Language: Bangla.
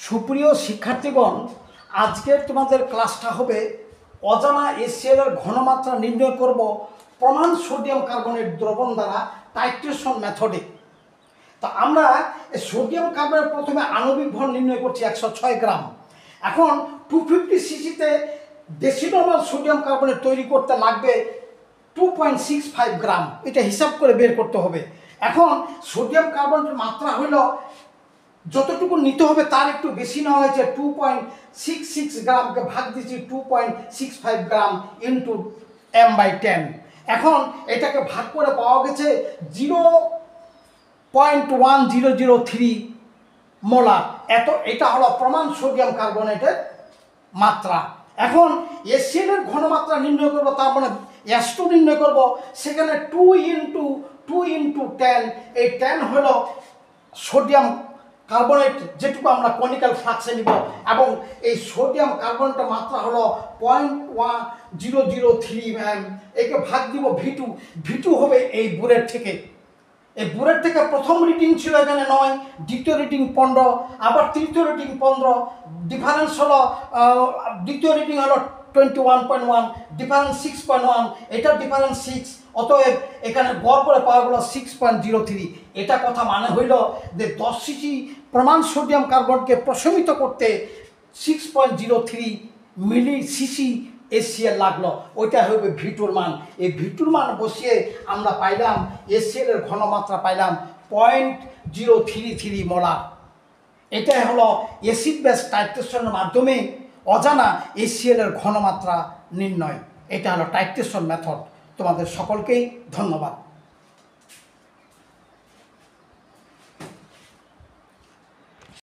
সুপ্রিয় শিক্ষার্থীগণ, আজকের তোমাদের ক্লাসটা হবে অজানা HCl এর ঘনমাত্রা নির্ণয় করব প্রমাণ সোডিয়াম কার্বনেট দ্রবণ দ্বারা টাইট্রেশন মেথডে। তো আমরা সোডিয়াম কার্বনেট প্রথমে আণবিক ভর নির্ণয় করছি 106 গ্রাম। এখন 250 সিসিতে ডেসিনর্মাল সোডিয়াম কার্বনেট তৈরি করতে লাগবে 2.65 গ্রাম। এটা হিসাব করে বের করতে হবে। এখন সোডিয়াম কার্বনেটের মাত্রা হলো যতটুকু নিতে হবে তার একটু বেশি নেওয়া হয়েছে, 2.66 গ্রামকে ভাগ দিচ্ছি 2.65 গ্রাম ইন্টু m/10। এখন এটাকে ভাগ করে পাওয়া গেছে 0.1003 মোলার। এটা হলো প্রমাণ সোডিয়াম কার্বনেটের মাত্রা। এখন HCl এর ঘনমাত্রা নির্ণয় করবো, তার মানে S2 নির্ণয় করবো। সেখানে 2 ইন্টু 10, এই 10 হলো সোডিয়াম কার্বনেট যেটুকু আমরা কনিক্যাল ফ্লাক্সে নিব, এবং এই সোডিয়াম কার্বনেটের মাত্রা হলো 0.1003 m। একে ভাগ দিব V2 হবে এই বুড়ের থেকে। এই বুড়ের থেকে প্রথম রিডিং ছিল এখানে 9, দ্বিতীয় রিডিং 15, আবার তৃতীয় রিডিং 15। ডিফারেন্স হলো দ্বিতীয় রিডিং হলো 21.1, ডিফারেন্স 6.1, এটার ডিফারেন্স 6। অতএব এখানে গড় করে পাওয়া গেল 6.03। এটা কথা মানে হইল যে 10 সিসি প্রমাণ সোডিয়াম কার্বনকে প্রশমিত করতে 6.03 মিলি সিসি HCl লাগলো। ওইটা হবে V2 মান। এই V2 মান বসিয়ে আমরা পাইলাম HCl এর ঘনমাত্রা পাইলাম 0.033 মোলার। এটাই হলো অ্যাসিড বেস টাইট্রেশনের মাধ্যমে অজানা HCl এর ঘনমাত্রা নির্ণয়। এটা হলো টাইট্রেশন মেথড। তোমাদের সকলকেই ধন্যবাদ।